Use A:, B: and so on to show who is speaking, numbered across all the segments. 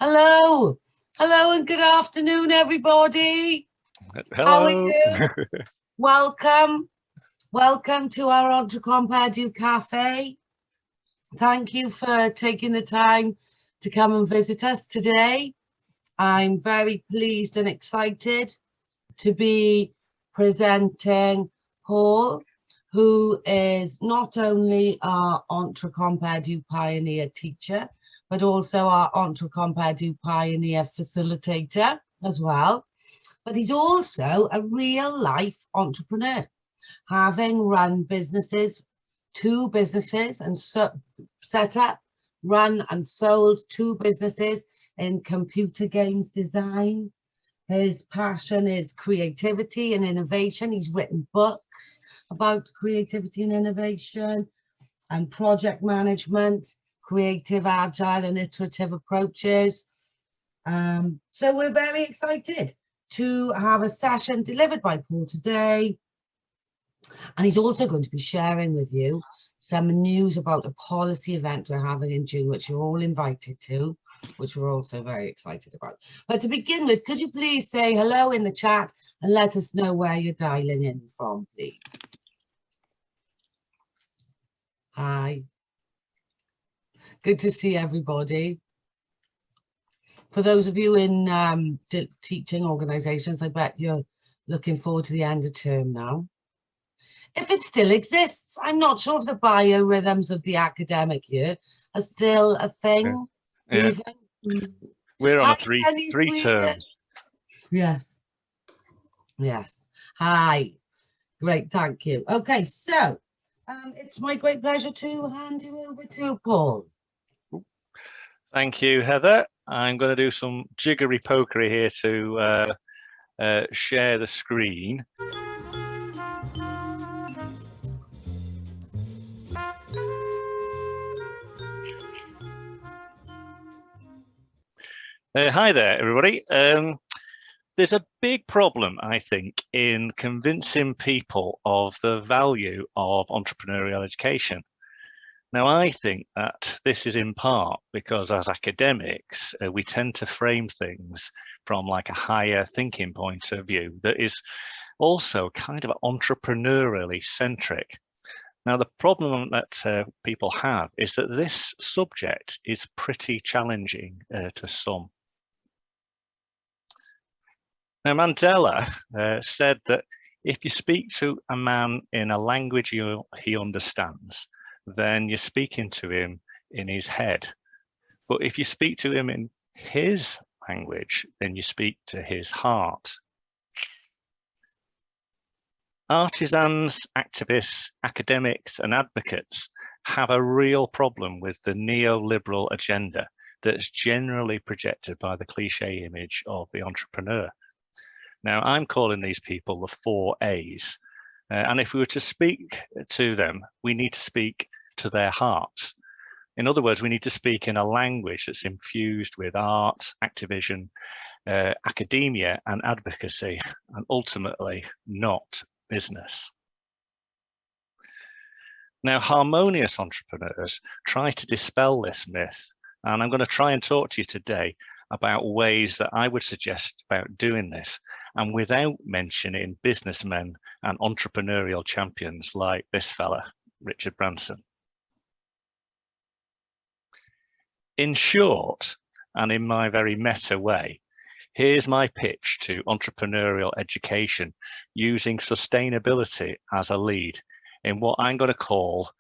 A: Hello. Hello and good afternoon, everybody.
B: Hello.
A: How are you? Welcome. Welcome to our entrecompedu cafe. Thank you for taking the time to come and visit us today. I'm very pleased and excited to be presenting Paul, who is not only our entrecompedu pioneer teacher, but also our entrecompedu pioneer facilitator as well. But he's also a real life entrepreneur, having run businesses, 2 businesses, and set up, run and sold 2 businesses in computer games design. His passion is creativity and innovation. He's written books about creativity and innovation and project management, creative, agile and iterative approaches. So we're very excited to have a session delivered by Paul today. And he's also going to be sharing with you some news about a policy event we're having in June, which you're all invited to, which we're also very excited about. But to begin with, could you please say hello in the chat and let us know where you're dialing in from, please? Hi. Good to see everybody. For those of you in teaching organisations, I bet you're looking forward to the end of term now. If it still exists, I'm not sure if the biorhythms of the academic year are still a thing.
B: Yeah. We're on a three terms.
A: Yes. Yes. Hi. Great, thank you. Okay, so it's my great pleasure to hand you over to Paul.
B: Thank you, Heather. I'm going to do some jiggery pokery here to share the screen. Hi there, everybody. There's a big problem, I think, in convincing people of the value of entrepreneurial education. Now, I think that this is in part because as academics, we tend to frame things from like a higher thinking point of view that is also kind of entrepreneurially centric. Now, the problem that people have is that this subject is pretty challenging to some. Now, Mandela said that if you speak to a man in a language he understands, then you're speaking to him in his head. But if you speak to him in his language, then you speak to his heart. Artisans, activists, academics, and advocates have a real problem with the neoliberal agenda that's generally projected by the cliche image of the entrepreneur. Now, I'm calling these people the 4 A's. And if we were to speak to them, we need to speak to their hearts. In other words, we need to speak in a language that's infused with art, activism, academia, and advocacy, and ultimately not business. Now, harmonious entrepreneurs try to dispel this myth, and I'm going to try and talk to you today about ways that I would suggest about doing this, and without mentioning businessmen and entrepreneurial champions like this fella, Richard Ranson. In short, and in my very meta way, here's my pitch to entrepreneurial education using sustainability as a lead in what I'm going to call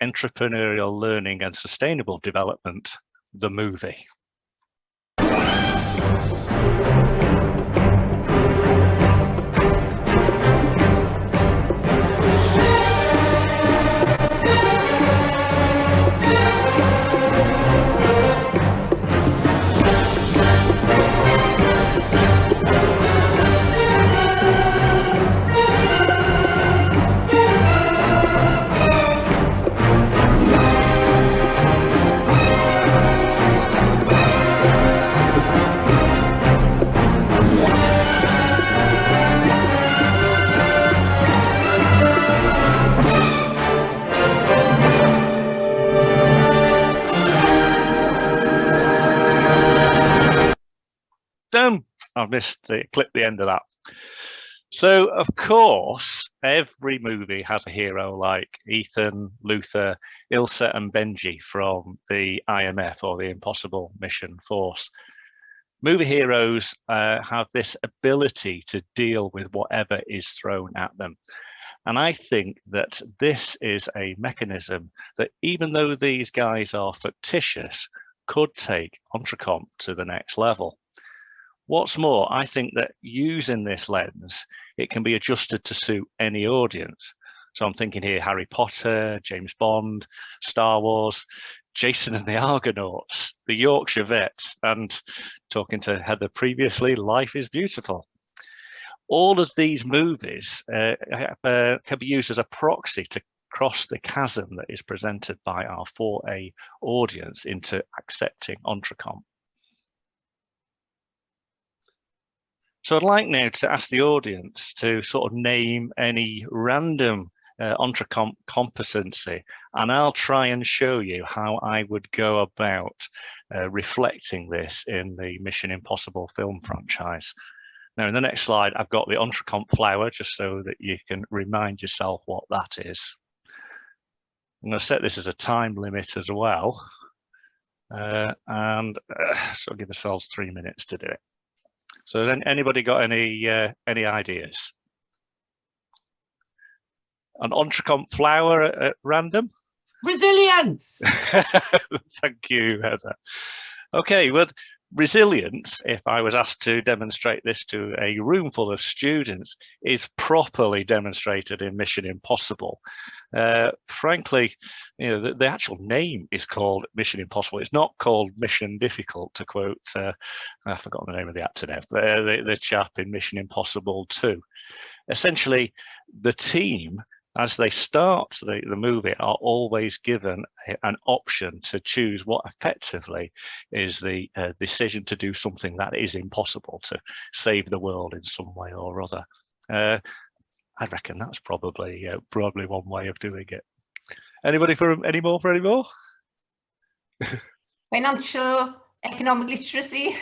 B: entrepreneurial learning and sustainable development, the movie. No, I clipped the end of that. So, of course, every movie has a hero like Ethan, Luther, Ilsa, and Benji from the IMF, or the Impossible Mission Force. Movie heroes have this ability to deal with whatever is thrown at them. And I think that this is a mechanism that, even though these guys are fictitious, could take Entrecomp to the next level. What's more, I think that using this lens, it can be adjusted to suit any audience. So I'm thinking here Harry Potter, James Bond, Star Wars, Jason and the Argonauts, the Yorkshire Vet, and talking to Heather previously, Life is Beautiful. All of these movies can be used as a proxy to cross the chasm that is presented by our 4A audience into accepting Entrecomp. So I'd like now to ask the audience to sort of name any random Entrecomp competency, and I'll try and show you how I would go about reflecting this in the Mission Impossible film franchise. Now, in the next slide, I've got the Entrecomp flower, just so that you can remind yourself what that is. I'm going to set this as a time limit as well, and so give ourselves 3 minutes to do it. So then, anybody got any ideas? An Entrecomp flower at random?
A: Resilience.
B: Thank you, Heather. Okay, well, resilience, if I was asked to demonstrate this to a room full of students, is properly demonstrated in Mission Impossible. Frankly, you know, the actual name is called Mission Impossible. It's not called Mission Difficult, to quote, I've forgotten the name of the actor now, the chap in Mission Impossible 2. Essentially, the team, as they start the movie, are always given an option to choose what effectively is the decision to do something that is impossible, to save the world in some way or other. I reckon that's probably one way of doing it. Anybody for any more?
C: Financial, economic literacy.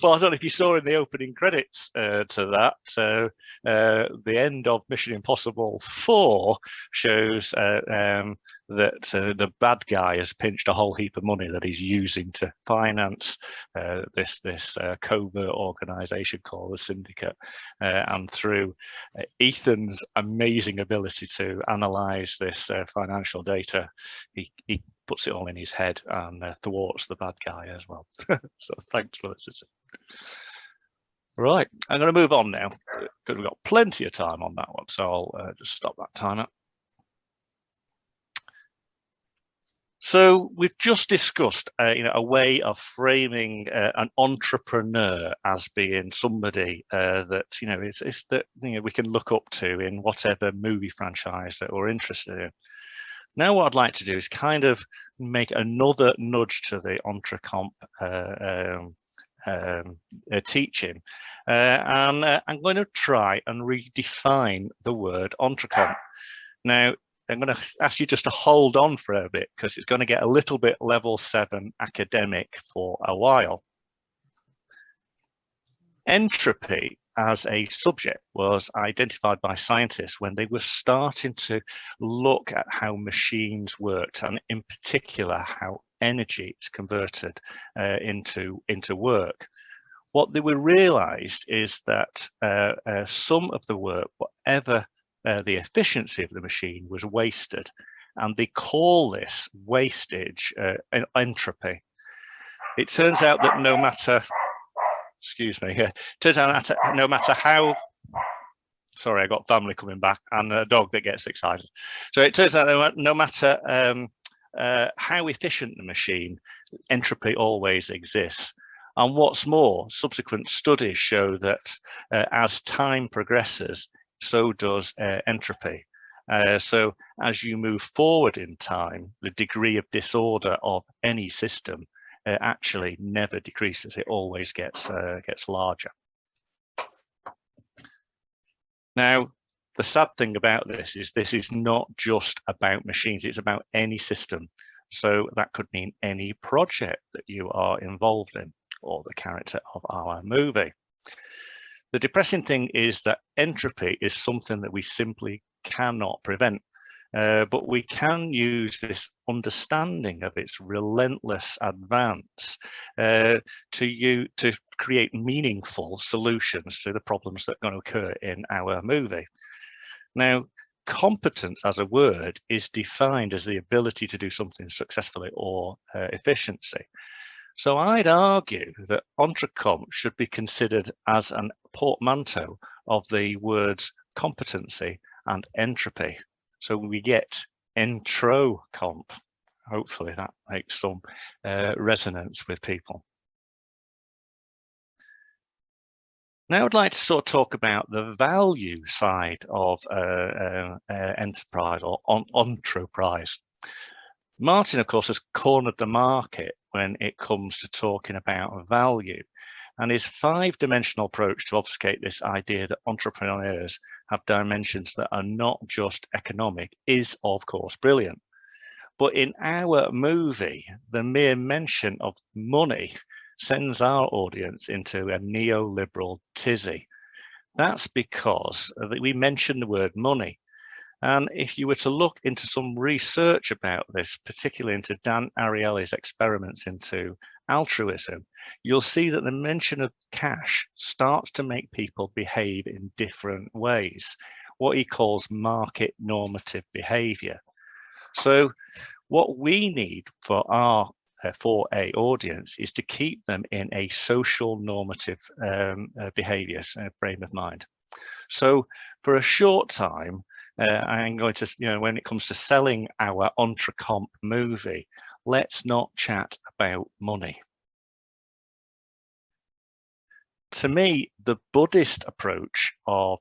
B: Well, I don't know if you saw in the opening credits to that, the end of Mission Impossible 4 shows that the bad guy has pinched a whole heap of money that he's using to finance this covert organization called the Syndicate, and through Ethan's amazing ability to analyze this financial data, he puts it all in his head and thwarts the bad guy as well. So thanks for listening. Right, I'm going to move on now, because we've got plenty of time on that one, so I'll just stop that timer. So we've just discussed a way of framing an entrepreneur as being somebody that is that we can look up to in whatever movie franchise that we're interested in. Now what I'd like to do is kind of make another nudge to the Entrecomp teaching, and I'm going to try and redefine the word Entrecomp. Now, I'm going to ask you just to hold on for a bit, because it's going to get a little bit level 7 academic for a while. Entropy as a subject was identified by scientists when they were starting to look at how machines worked, and in particular how energy is converted into work. What they were realized is that some of the work, whatever the efficiency of the machine, was wasted, and they call this wastage entropy. It turns out that no matter turns out no matter how, sorry, I got family coming back and a dog that gets excited. So it turns out no matter how efficient the machine, entropy always exists. And what's more, subsequent studies show that as time progresses, so does entropy. So as you move forward in time, the degree of disorder of any system actually never decreases. It always gets larger. Now, the sad thing about this is not just about machines, it's about any system. So that could mean any project that you are involved in, or the character of our movie. The depressing thing is that entropy is something that we simply cannot prevent, but we can use this understanding of its relentless advance to create meaningful solutions to the problems that are going to occur in our movie. Now, competence as a word is defined as the ability to do something successfully or efficiency. So I'd argue that entrecomp should be considered as a portmanteau of the words competency and entropy. So we get entrecomp. Hopefully that makes some resonance with people. Now I'd like to sort of talk about the value side of enterprise or enterprise. Martin, of course, has cornered the market when it comes to talking about value, and his 5-dimensional approach to obfuscate this idea that entrepreneurs have dimensions that are not just economic is, of course, brilliant. But in our movie, the mere mention of money sends our audience into a neoliberal tizzy. That's because we mention the word money. And if you were to look into some research about this, particularly into Dan Ariely's experiments into altruism, you'll see that the mention of cash starts to make people behave in different ways, what he calls market normative behavior. So what we need for our 4A audience is to keep them in a social normative behavior frame of mind. So for a short time, I'm going to, when it comes to selling our entrecomp movie, let's not chat about money. To me, the Buddhist approach of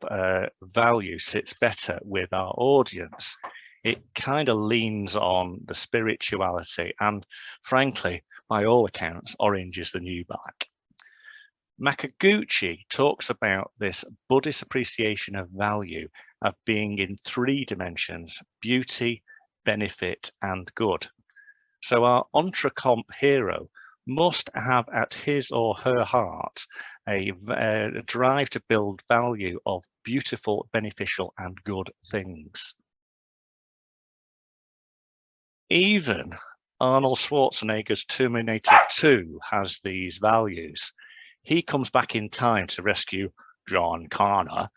B: value sits better with our audience. It kind of leans on the spirituality and, frankly, by all accounts, orange is the new black. Makaguchi talks about this Buddhist appreciation of value of being in 3 dimensions: beauty, benefit, and good. So our entrecomp hero must have at his or her heart a drive to build value of beautiful, beneficial, and good things. Even Arnold Schwarzenegger's Terminator 2 has these values. He comes back in time to rescue John Connor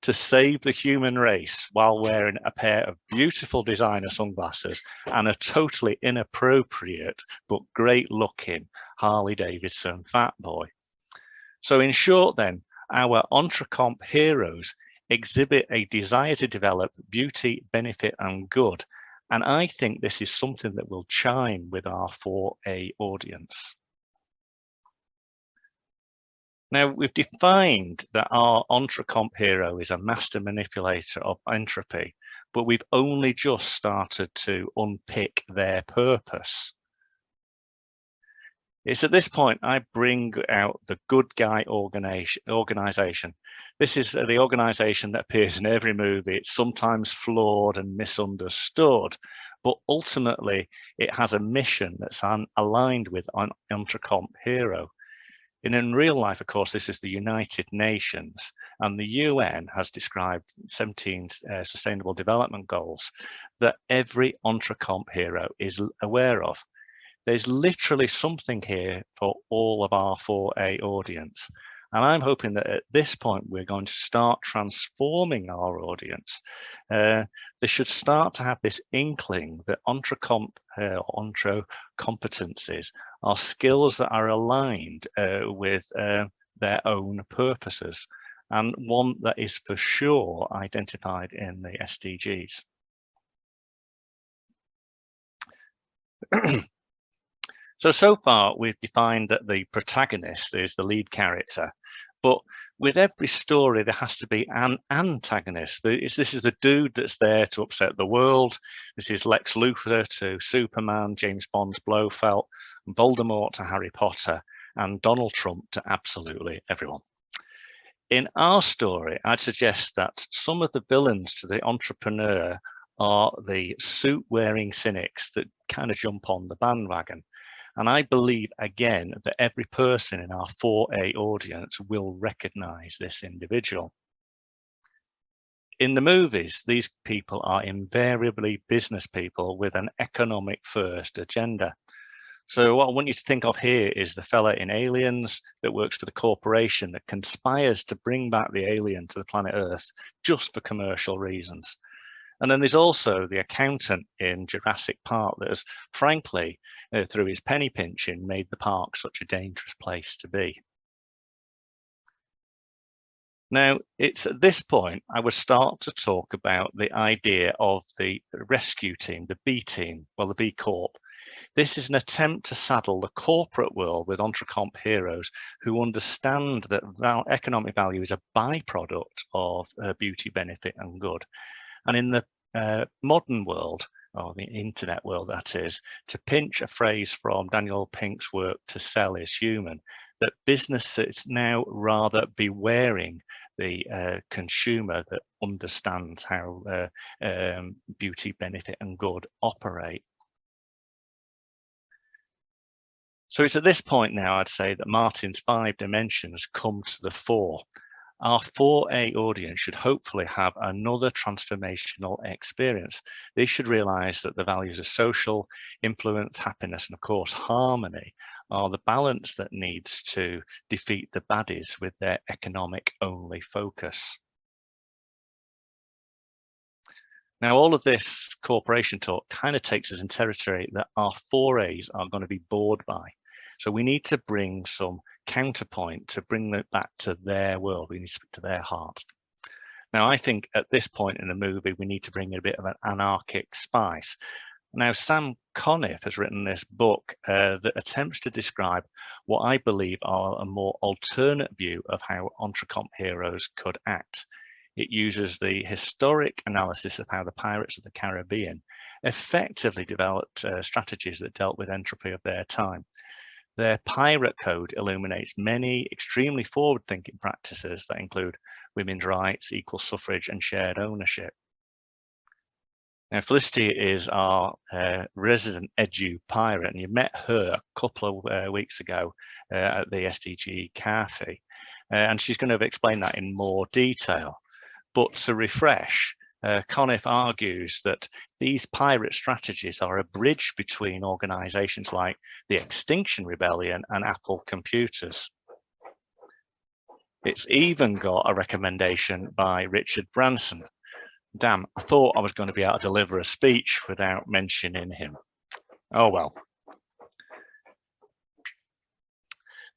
B: to save the human race while wearing a pair of beautiful designer sunglasses and a totally inappropriate but great looking Harley Davidson Fat Boy. So in short then, our entrecomp heroes exhibit a desire to develop beauty, benefit and good. And I think this is something that will chime with our 4A audience. Now, we've defined that our entrecomp hero is a master manipulator of entropy, but we've only just started to unpick their purpose. It's at this point I bring out the good guy organization. This is the organization that appears in every movie. It's sometimes flawed and misunderstood, but ultimately it has a mission that's aligned with an entrecomp hero. In real life, of course, this is the United Nations, and the UN has described 17 Sustainable Development Goals that every entrecomp hero is aware of. There's literally something here for all of our 4A audience. And I'm hoping that at this point, we're going to start transforming our audience. They should start to have this inkling that entrecomp competencies are skills that are aligned with their own purposes, and one that is for sure identified in the SDGs. So far, we've defined that the protagonist is the lead character, but with every story, there has to be an antagonist. This is the dude that's there to upset the world. This is Lex Luthor to Superman, James Bond's Blofeld, Voldemort to Harry Potter, and Donald Trump to absolutely everyone. In our story, I'd suggest that some of the villains to the entrepreneur are the suit-wearing cynics that kind of jump on the bandwagon. And I believe, again, that every person in our 4A audience will recognize this individual. In the movies, these people are invariably business people with an economic first agenda. So what I want you to think of here is the fella in Aliens that works for the corporation that conspires to bring back the alien to the planet Earth just for commercial reasons. And then there's also the accountant in Jurassic Park that has, frankly, through his penny pinching, made the park such a dangerous place to be. Now, it's at this point I would start to talk about the idea of the rescue team, the B team, well, the B Corp. This is an attempt to saddle the corporate world with entrecomp heroes who understand that economic value is a byproduct of beauty, benefit, and good. And in the modern world, or the internet world that is, to pinch a phrase from Daniel Pink's work, To Sell is Human, that businesses now rather be wearing the consumer that understands how beauty, benefit, and good operate. So it's at this point now, I'd say, that Martin's 5 dimensions come to the fore. Our 4A audience should hopefully have another transformational experience. They should realize that the values of social, influence, happiness, and of course, harmony are the balance that needs to defeat the baddies with their economic only focus. Now, all of this corporation talk kind of takes us in territory that our 4As are going to be bored by. So we need to bring some counterpoint to bring it back to their world. We need to speak to their heart. Now, I think at this point in the movie, we need to bring in a bit of an anarchic spice. Now, Sam Conniff has written this book that attempts to describe what I believe are a more alternate view of how entrecomp heroes could act. It uses the historic analysis of how the pirates of the Caribbean effectively developed strategies that dealt with entropy of their time. Their pirate code illuminates many extremely forward-thinking practices that include women's rights, equal suffrage, and shared ownership. Now, Felicity is our resident edu pirate, and you met her a couple of weeks ago at the SDG Cafe, and she's going to explain that in more detail. But to refresh, Conniff argues that these pirate strategies are a bridge between organizations like the Extinction Rebellion and Apple Computers. It's even got a recommendation by Richard Ranson. Damn, I thought I was going to be able to deliver a speech without mentioning him. Oh well.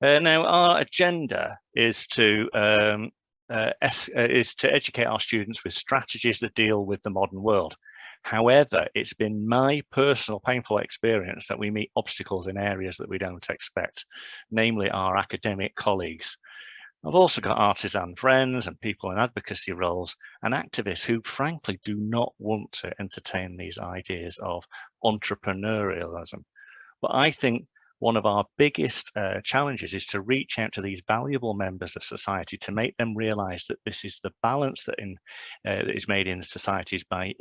B: Now, our agenda is to educate our students with strategies that deal with the modern world. However, it's been my personal painful experience that we meet obstacles in areas that we don't expect, namely our academic colleagues. I've also got artisan friends and people in advocacy roles and activists who frankly do not want to entertain these ideas of entrepreneurialism. But I think one of our biggest challenges is to reach out to these valuable members of society to make them realize that this is the balance that is made in societies by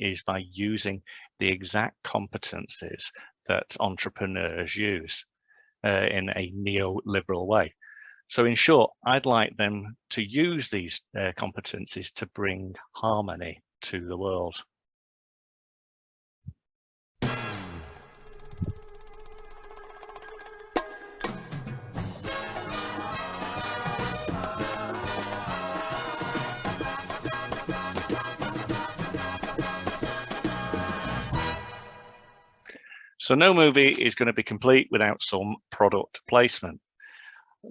B: using the exact competencies that entrepreneurs use in a neoliberal way. So in short, I'd like them to use these competencies to bring harmony to the world. So no movie is going to be complete without some product placement.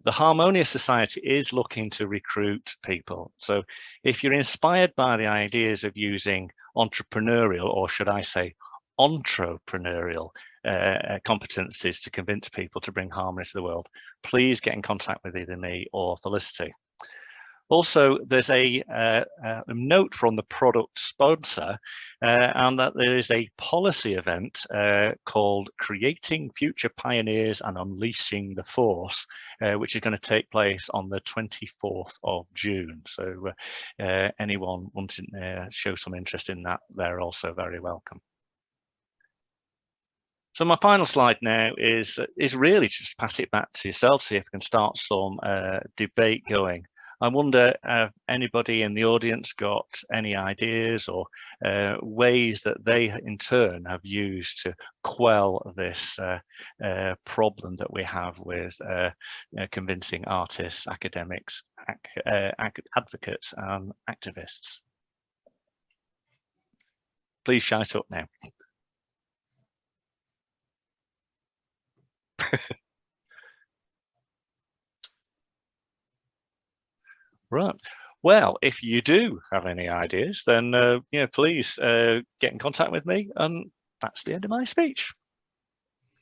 B: The Harmonious Society is looking to recruit people. So if you're inspired by the ideas of using entrepreneurial, or should I say entrepreneurial competencies to convince people to bring harmony to the world, please get in contact with either me or Felicity. Also, there's a note from the product sponsor, and that there is a policy event called Creating Future Pioneers and Unleashing the Force, which is going to take place on the 24th of June. So anyone wanting to show some interest in that, they're also very welcome. So my final slide now is really just pass it back to yourself, see if we can start some debate going. I wonder if anybody in the audience got any ideas or ways that they in turn have used to quell this problem that we have with convincing artists, academics, advocates and activists. Please shout up now. Right. Well, if you do have any ideas, then please get in contact with me. And that's the end of my speech.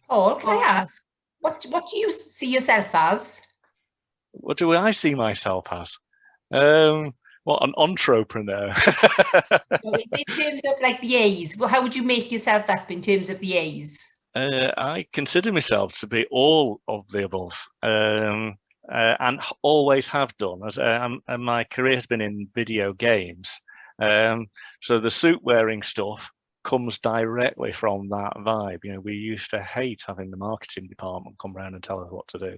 C: Paul, can I ask, what do you see yourself as?
B: What do I see myself as? Well, an entrepreneur.
C: In terms of like the A's, how would you make yourself up in terms of the A's?
B: I consider myself to be all of the above. And always have done, as and my career has been in video games. So the suit wearing stuff comes directly from that vibe. You know, we used to hate having the marketing department come around and tell us what to do.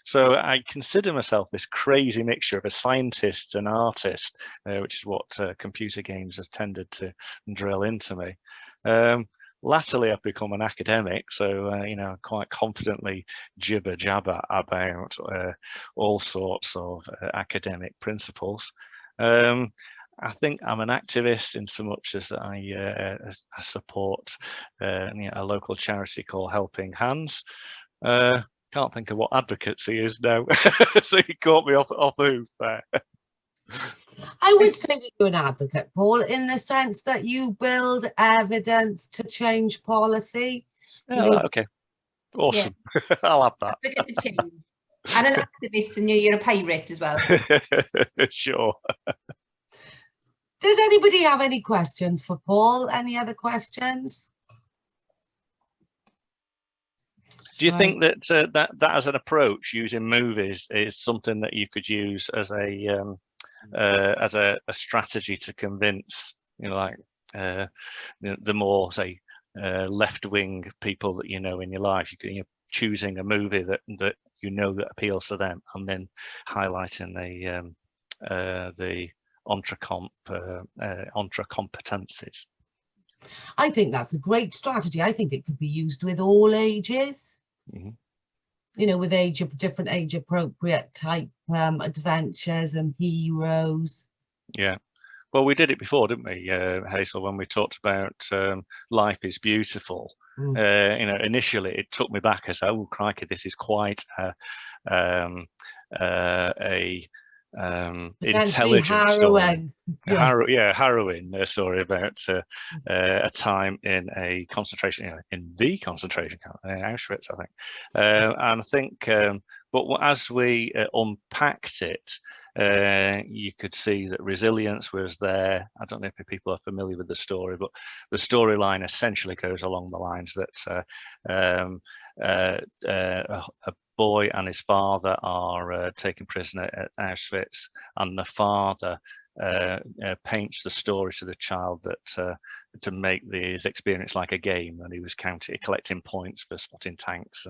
B: So I consider myself this crazy mixture of a scientist and artist, which is what computer games have tended to drill into me. Latterly, I've become an academic, so quite confidently jibber jabber about all sorts of academic principles. I think I'm an activist in so much as I support a local charity called Helping Hands. Can't think of what advocacy is now, so you caught me off hoof there.
A: I would say that you're an advocate, Paul, in the sense that you build evidence to change policy.
B: Oh, okay, awesome. Yeah. I'll have that.
C: Advocate for change. And an activist, and you're a pirate as well.
B: Sure.
A: Does anybody have any questions for Paul? Any other questions?
B: Do you think that that as an approach, using movies, is something that you could use as a strategy to convince, the more, say, left-wing people that you know in your life? You're choosing a movie that that appeals to them, and then highlighting the competencies.
A: I think that's a great strategy. I think it could be used with all ages. Mm-hmm. With different age appropriate type adventures and heroes. Yeah.
B: Well, we did it before, didn't we, Hazel, when we talked about Life is Beautiful. Initially it took me back as, oh crikey, this is quite intelligent
A: harrowing.
B: Harrowing story about a time in a concentration, in the concentration camp in Auschwitz, I think. And I think, but as we unpacked it, you could see that resilience was there. I don't know if people are familiar with the story, but the storyline essentially goes along the lines that a boy and his father are taken prisoner at Auschwitz, and the father paints the story to the child that to make his experience like a game, and he was collecting points for spotting tanks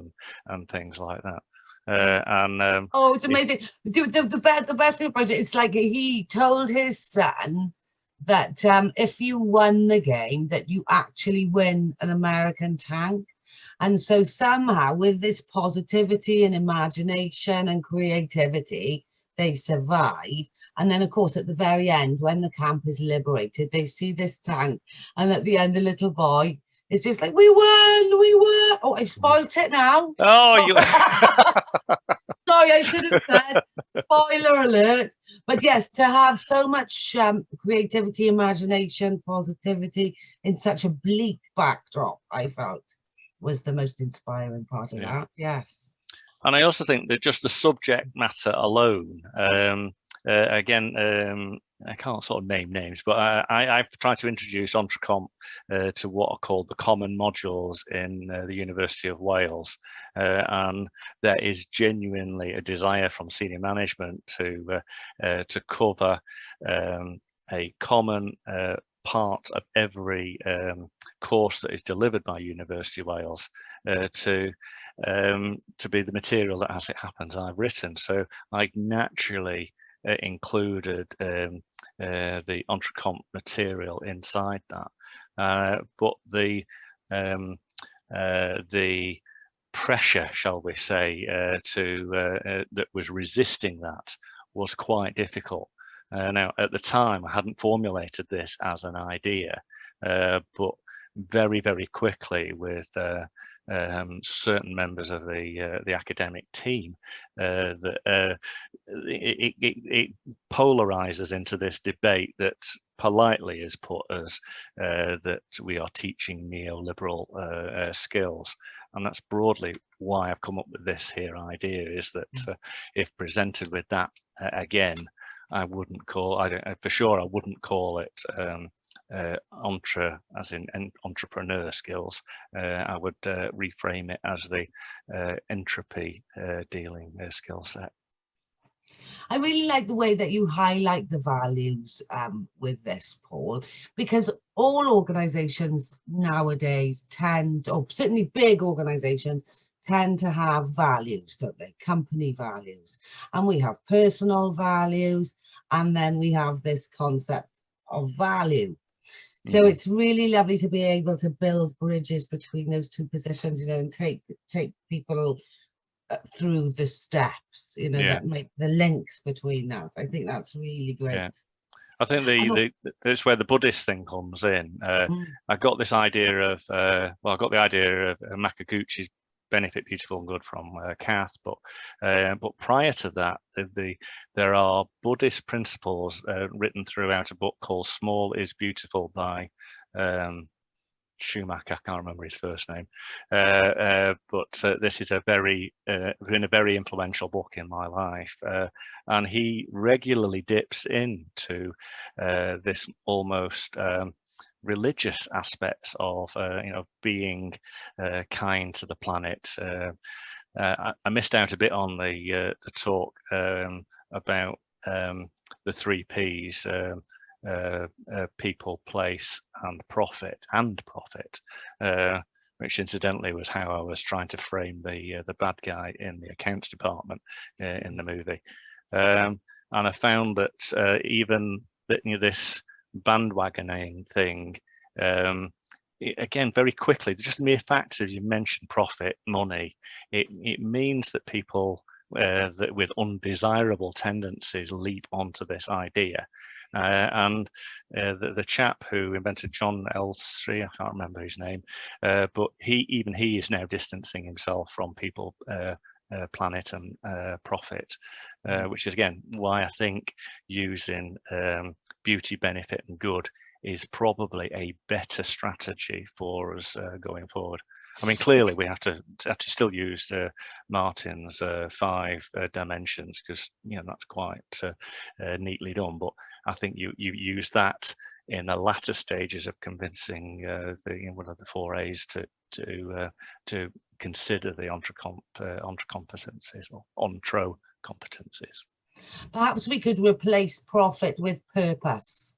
B: and things like that.
A: It's amazing. The best thing about it, it's like he told his son that if you won the game, that you actually win an American tank. And so somehow with this positivity and imagination and creativity, they survive. And then, of course, at the very end, when the camp is liberated, they see this tank. And at the end, the little boy is just like, we won. Oh, I've spoiled it now.
B: Oh, you...
A: Sorry, I should have said, spoiler alert. But yes, to have so much creativity, imagination, positivity in such a bleak backdrop, I felt was the most inspiring part of that. Yes.
B: And I also think that just the subject matter alone, again, I can't sort of name names, but I've tried to introduce Entrecomp to what are called the common modules in the University of Wales, and there is genuinely a desire from senior management to cover a common part of every course that is delivered by University of Wales to be the material that, as it happens, I've written. So I naturally included the Entrecomp material inside that, but the pressure, shall we say, that was resisting that was quite difficult. Now, at the time, I hadn't formulated this as an idea, but very, very quickly, with certain members of the academic team, that it polarizes into this debate that politely is put as that we are teaching neoliberal skills. And that's broadly why I've come up with this here idea, is that if presented with that again, I wouldn't call, for sure I wouldn't call it as in entrepreneur skills. I would reframe it as the entropy dealing skill set.
A: I really like the way that you highlight the values with this, Paul, because all organizations nowadays tend, or certainly big organizations, tend to have values, don't they? Company values. And we have personal values, and then we have this concept of value. So it's really lovely to be able to build bridges between those two positions, you know, and take people through the steps, you know, that make the links between that. I think that's really great.
B: Yeah. I think that's where the Buddhist thing comes in. I got this idea of, I got the idea of Makaguchi's Benefit, Beautiful and Good from Kath, but prior to that, there are Buddhist principles written throughout a book called Small is Beautiful by Schumacher. I can't remember his first name, but this is been a very influential book in my life, and he regularly dips into this almost religious aspects of being kind to the planet. I missed out a bit on the talk about the 3 Ps. People, place, and profit, which incidentally was how I was trying to frame the bad guy in the accounts department in the movie. And I found that even that this bandwagoning thing, again, very quickly, just the mere fact, as you mentioned, profit, money, it means that people that with undesirable tendencies leap onto this idea. And the chap who invented John Elstree, I can't remember his name, but he is now distancing himself from people, planet and profit, which is again why I think using beauty, benefit and good is probably a better strategy for us going forward. I mean, clearly we have to still use Martin's 5 dimensions, because that's quite neatly done. But I think you use that in the latter stages of convincing one of the 4 A's to consider the entre-competencies or ontro competencies.
A: Perhaps we could replace profit with purpose.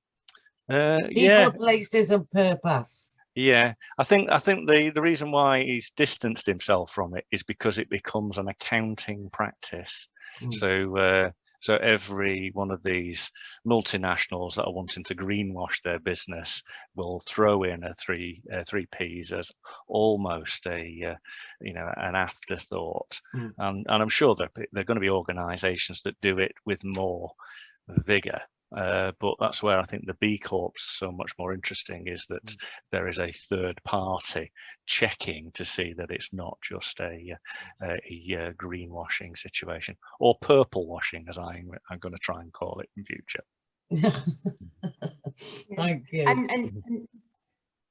B: People,
A: places, and purpose.
B: Yeah, I think the reason why he's distanced himself from it is because it becomes an accounting practice. So every one of these multinationals that are wanting to greenwash their business will throw in a 3 Ps as almost an afterthought. And I'm sure that there are going to be organisations that do it with more vigour. But that's where I think the B Corps is so much more interesting, is that there is a third party checking to see that it's not just a greenwashing situation, or purple washing, as I'm going to try and call it in future.
A: Thank you.
C: And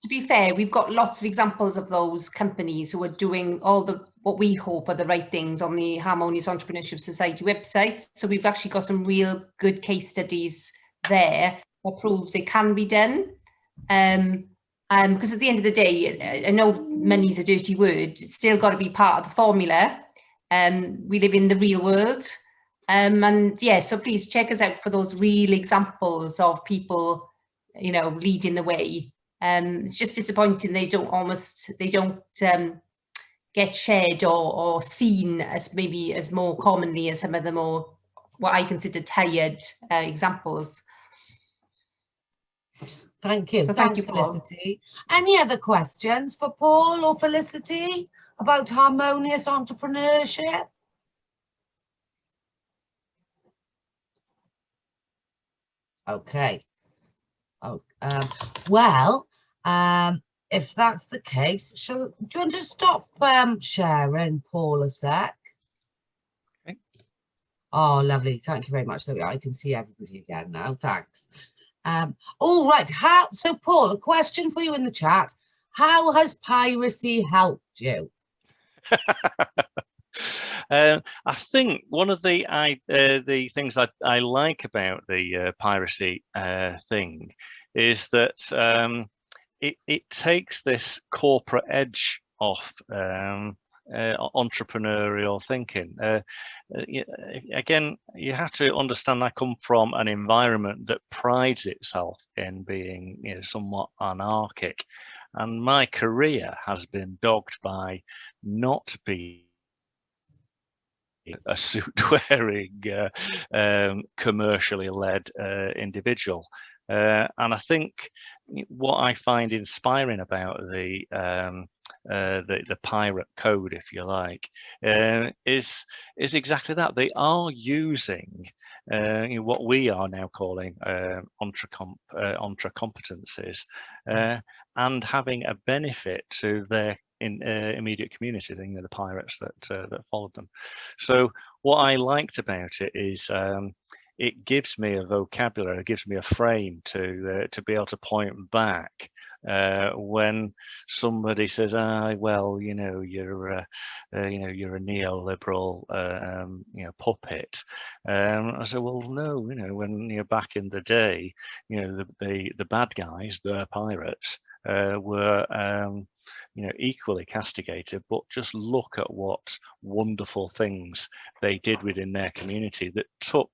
C: to be fair, we've got lots of examples of those companies who are doing all what we hope are the right things on the Harmonious Entrepreneurship Society website. So we've actually got some real good case studies there that proves it can be done. Because at the end of the day, I know money's a dirty word. It's still got to be part of the formula. We live in the real world. And yeah, so please check us out for those real examples of people you know, leading the way. It's just disappointing they don't get shared or seen as maybe as more commonly as some of the more, what I consider tired examples.
A: Thank you.
C: So
A: Thanks,
C: thank you, Paul.
A: Felicity. Any other questions for Paul or Felicity about harmonious entrepreneurship? Okay. Oh, well, if that's the case, do you want to stop sharing, Paul, a sec?
B: Okay.
A: Oh, lovely. Thank you very much. There we are. I can see everybody again now. Thanks. All right. So, Paul, a question for you in the chat. How has piracy helped you?
B: I think one of the things I like about the piracy thing is that it takes this corporate edge off entrepreneurial thinking. Again, you have to understand I come from an environment that prides itself in being, you know, somewhat anarchic, and my career has been dogged by not being a suit-wearing, commercially led individual. And I think what I find inspiring about the pirate code, if you like, is exactly that. They are using you know, what we are now calling entrecompetencies, and having a benefit to their immediate community, you know, the pirates that followed them. So what I liked about it is it gives me a vocabulary, it gives me a frame to be able to point back when somebody says, well, you know, you're a neoliberal, you know, puppet. I said, well, no, you know, when you're back in the day, you know, the bad guys, the pirates, were you know, equally castigated, but just look at what wonderful things they did within their community that took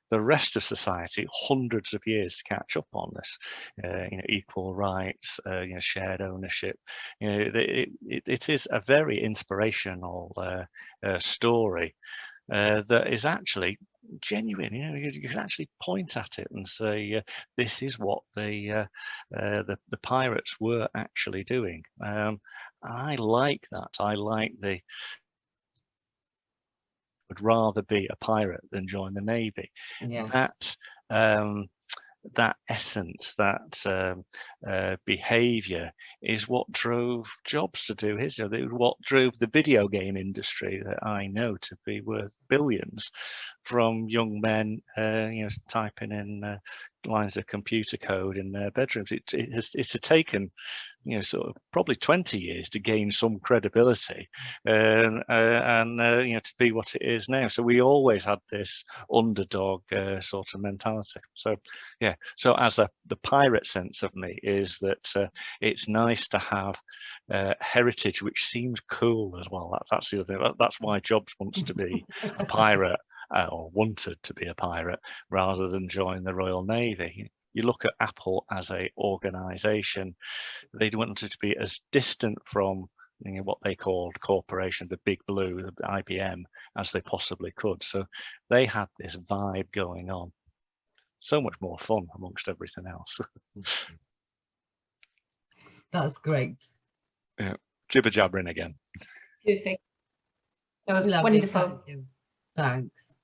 B: the rest of society hundreds of years to catch up on this. You know, equal rights, you know, shared ownership. You know, it is a very inspirational story that is actually genuine. You know, you can actually point at it and say, this is what the pirates were actually doing. I like that. I like would rather be a pirate than join the Navy.
A: Yes.
B: That essence, that behavior is what drove Jobs to do his job. It was what drove the video game industry that I know to be worth billions, from young men, you know, typing in lines of computer code in their bedrooms. It's taken, you know, sort of probably 20 years to gain some credibility and you know, to be what it is now. So we always had this underdog sort of mentality. So yeah, so as the pirate sense of me is that it's nice to have heritage which seems cool as well. That's actually the thing. That's why Jobs wants to be a pirate, or wanted to be a pirate, rather than join the Royal Navy. You look at Apple as a organization, they wanted to be as distant from, you know, what they called corporation, the big blue, the IBM, as they possibly could. So they had this vibe going on. So much more fun amongst everything else.
A: That's great.
B: Yeah, jibber jabbering again.
C: Perfect. That was
A: Lovely.
C: wonderful.
A: Thank you. Thanks.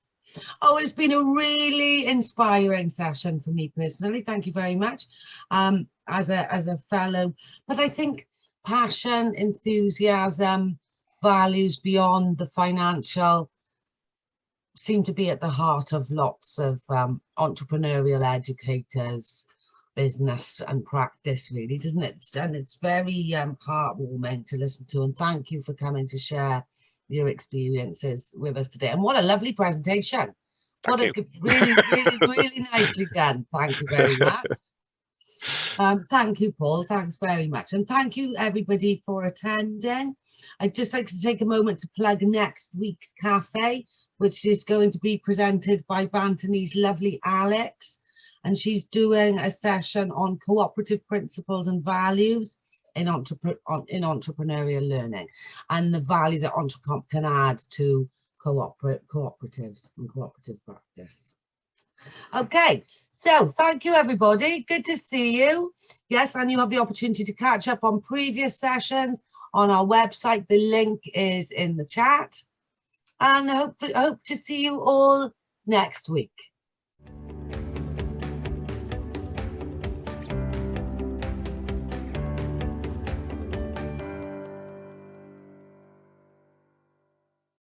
A: Oh, it's been a really inspiring session for me personally. Thank you very much. As a fellow, but I think passion, enthusiasm, values beyond the financial seem to be at the heart of lots of entrepreneurial educators, business and practice, really, doesn't it? And it's very heartwarming to listen to. And thank you for coming to share your experiences with us today. And what a lovely presentation. Really, really nicely done. Thank you very much. Thank you, Paul. Thanks very much. And thank you, everybody, for attending. I'd just like to take a moment to plug next week's cafe, which is going to be presented by Bantony's lovely Alex. and she's doing a session on cooperative principles and values in entrepreneurial learning, and the value that Entrecomp can add to cooperatives and cooperative practice. Okay, so thank you everybody, good to see you. Yes, and you have the opportunity to catch up on previous sessions on our website. The link is in the chat, and hope to see you all next week.